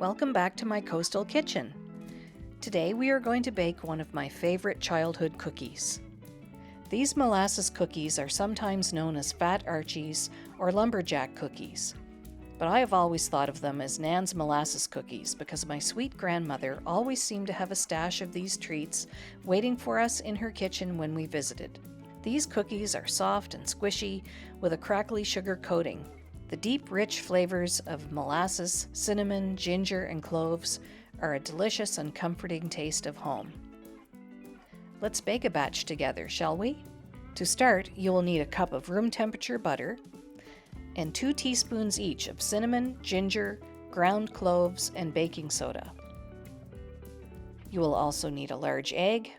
Welcome back to my coastal kitchen. Today we are going to bake one of my favorite childhood cookies. These molasses cookies are sometimes known as Fat Archies or lumberjack cookies, but I have always thought of them as Nan's molasses cookies because my sweet grandmother always seemed to have a stash of these treats waiting for us in her kitchen when we visited. These cookies are soft and squishy with a crackly sugar coating. The deep, rich flavors of molasses, cinnamon, ginger, and cloves are a delicious and comforting taste of home. Let's bake a batch together, shall we? To start, you will need a cup of room temperature butter and 2 teaspoons each of cinnamon, ginger, ground cloves, and baking soda. You will also need a large egg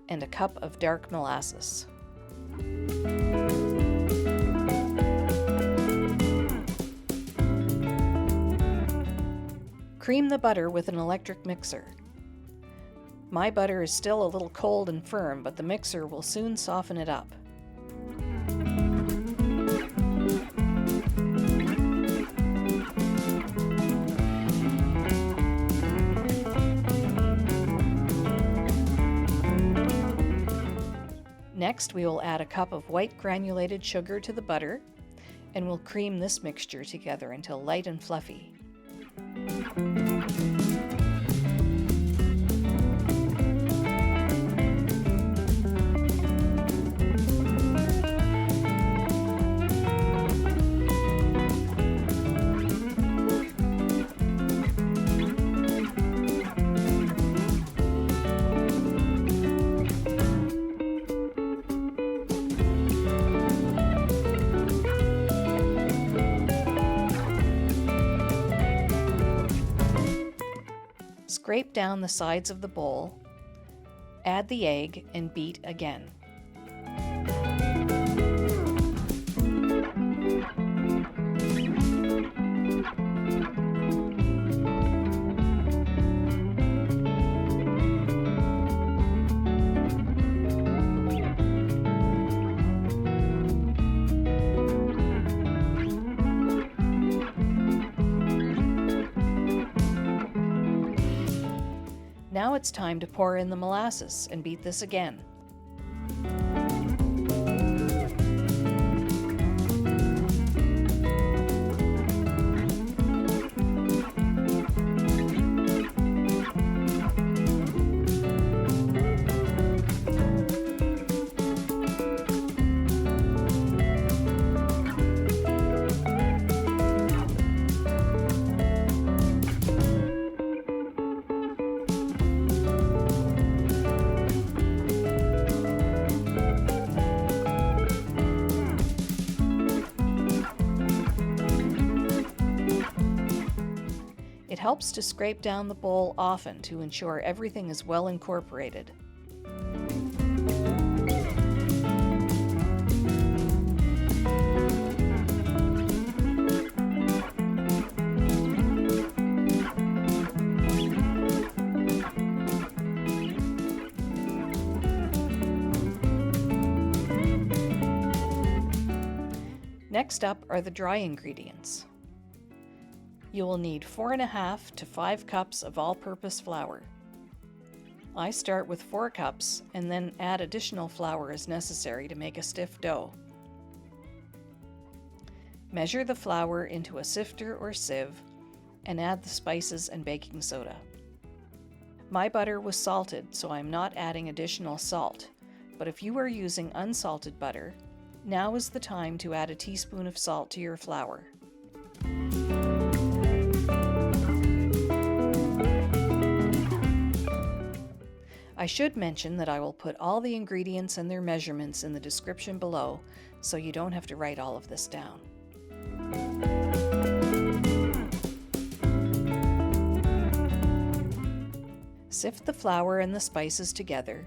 and a cup of dark molasses. Cream the butter with an electric mixer. My butter is still a little cold and firm, but the mixer will soon soften it up. Next, we will add a cup of white granulated sugar to the butter, and we'll cream this mixture together until light and fluffy. Scrape down the sides of the bowl, add the egg, and beat again. Now it's time to pour in the molasses and beat this again. It helps to scrape down the bowl often to ensure everything is well incorporated. Next up are the dry ingredients. You will need 4.5 to 5 cups of all-purpose flour. I start with 4 cups and then add additional flour as necessary to make a stiff dough. Measure the flour into a sifter or sieve and add the spices and baking soda. My butter was salted, so I'm not adding additional salt, but if you are using unsalted butter, now is the time to add a teaspoon of salt to your flour. I should mention that I will put all the ingredients and their measurements in the description below, so you don't have to write all of this down. Sift the flour and the spices together,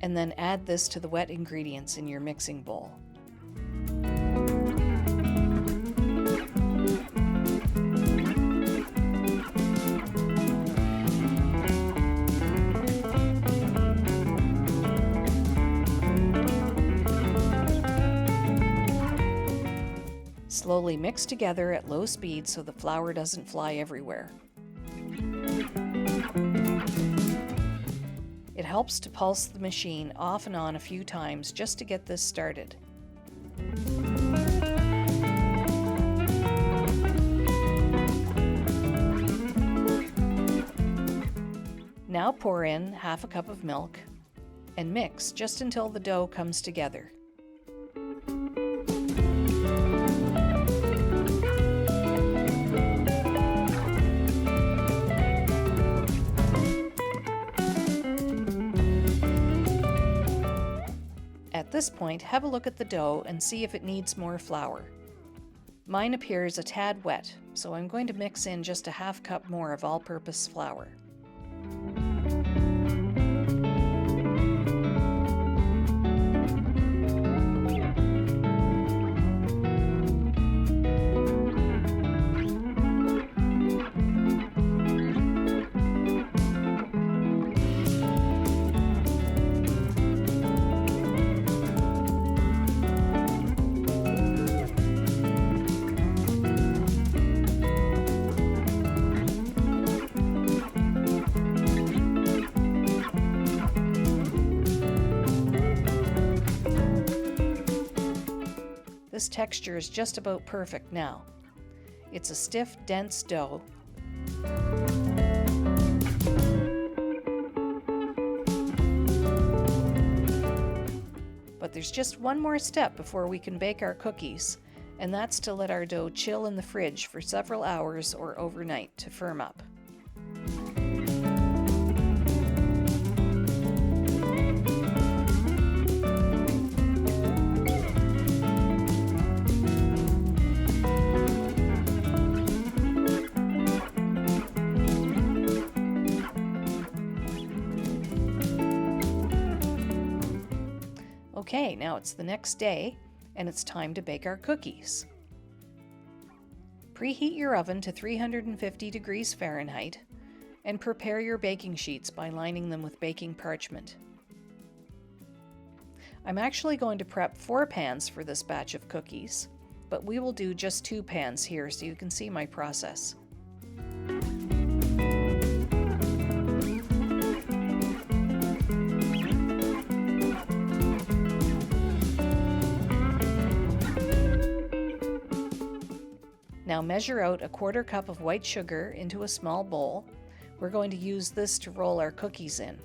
and then add this to the wet ingredients in your mixing bowl. Slowly mix together at low speed so the flour doesn't fly everywhere. It helps to pulse the machine off and on a few times just to get this started. Now pour in half a cup of milk and mix just until the dough comes together. At this point, have a look at the dough and see if it needs more flour. Mine appears a tad wet, so I'm going to mix in just a half cup more of all-purpose flour. This texture is just about perfect now. It's a stiff, dense dough. But there's just one more step before we can bake our cookies, and that's to let our dough chill in the fridge for several hours or overnight to firm up. Okay, now it's the next day, and it's time to bake our cookies. Preheat your oven to 350 degrees Fahrenheit, and prepare your baking sheets by lining them with baking parchment. I'm actually going to prep 4 pans for this batch of cookies, but we will do just 2 pans here so you can see my process. Now measure out a 1/4 cup of white sugar into a small bowl. We're going to use this to roll our cookies in.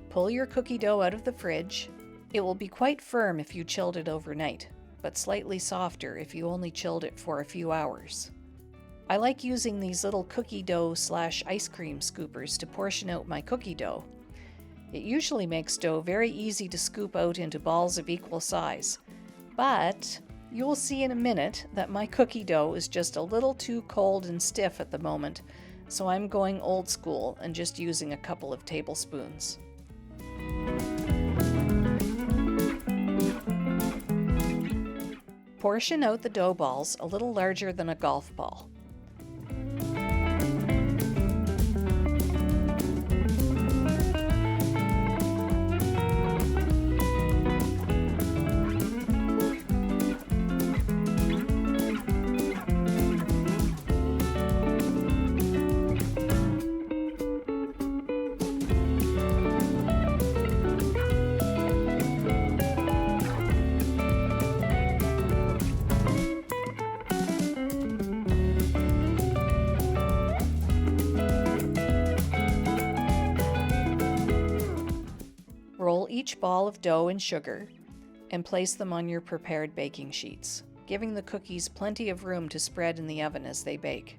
Pull your cookie dough out of the fridge. It will be quite firm if you chilled it overnight, but slightly softer if you only chilled it for a few hours. I like using these little cookie dough / ice cream scoopers to portion out my cookie dough. It usually makes dough very easy to scoop out into balls of equal size, but you'll see in a minute that my cookie dough is just a little too cold and stiff at the moment, so I'm going old school and just using a couple of tablespoons. Portion out the dough balls a little larger than a golf ball. Roll each ball of dough in sugar and place them on your prepared baking sheets, giving the cookies plenty of room to spread in the oven as they bake.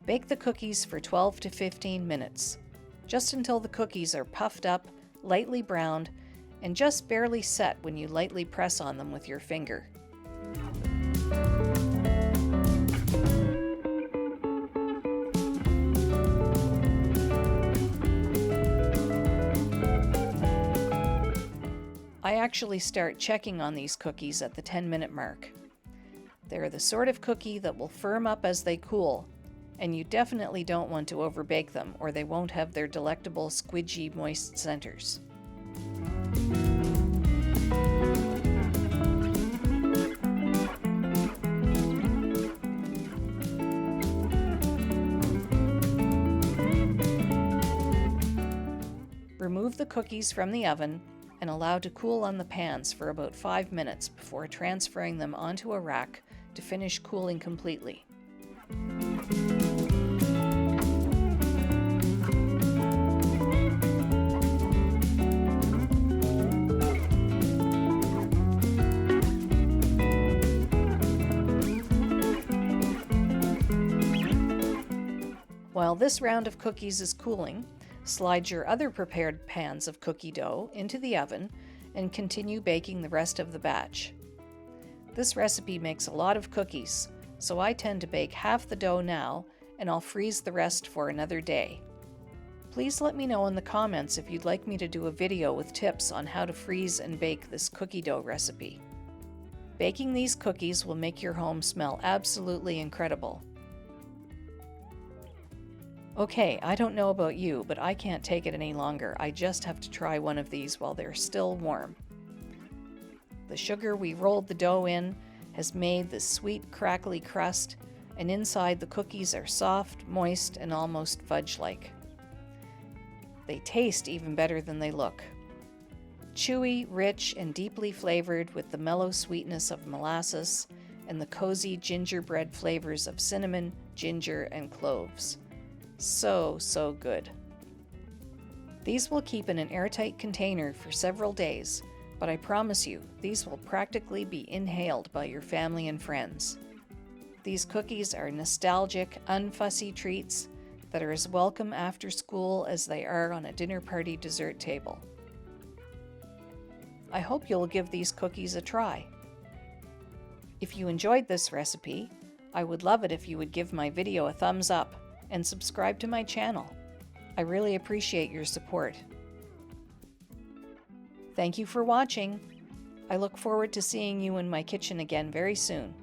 Bake the cookies for 12 to 15 minutes, just until the cookies are puffed up, lightly browned, and just barely set when you lightly press on them with your finger. actually start checking on these cookies at the 10-minute mark. They're the sort of cookie that will firm up as they cool, and you definitely don't want to overbake them or they won't have their delectable squidgy moist centers. Remove the cookies from the oven and allow to cool on the pans for about 5 minutes before transferring them onto a rack to finish cooling completely. While this round of cookies is cooling, slide your other prepared pans of cookie dough into the oven and continue baking the rest of the batch. This recipe makes a lot of cookies, so I tend to bake half the dough now and I'll freeze the rest for another day. Please let me know in the comments if you'd like me to do a video with tips on how to freeze and bake this cookie dough recipe. Baking these cookies will make your home smell absolutely incredible. Okay, I don't know about you, but I can't take it any longer. I just have to try one of these while they're still warm. The sugar we rolled the dough in has made this sweet, crackly crust, and inside the cookies are soft, moist, and almost fudge-like. They taste even better than they look. Chewy, rich, and deeply flavored with the mellow sweetness of molasses and the cozy gingerbread flavors of cinnamon, ginger, and cloves. So good. These will keep in an airtight container for several days, but I promise you, these will practically be inhaled by your family and friends. These cookies are nostalgic, unfussy treats that are as welcome after school as they are on a dinner party dessert table. I hope you'll give these cookies a try. If you enjoyed this recipe, I would love it if you would give my video a thumbs up and subscribe to my channel. I really appreciate your support. Thank you for watching. I look forward to seeing you in my kitchen again very soon.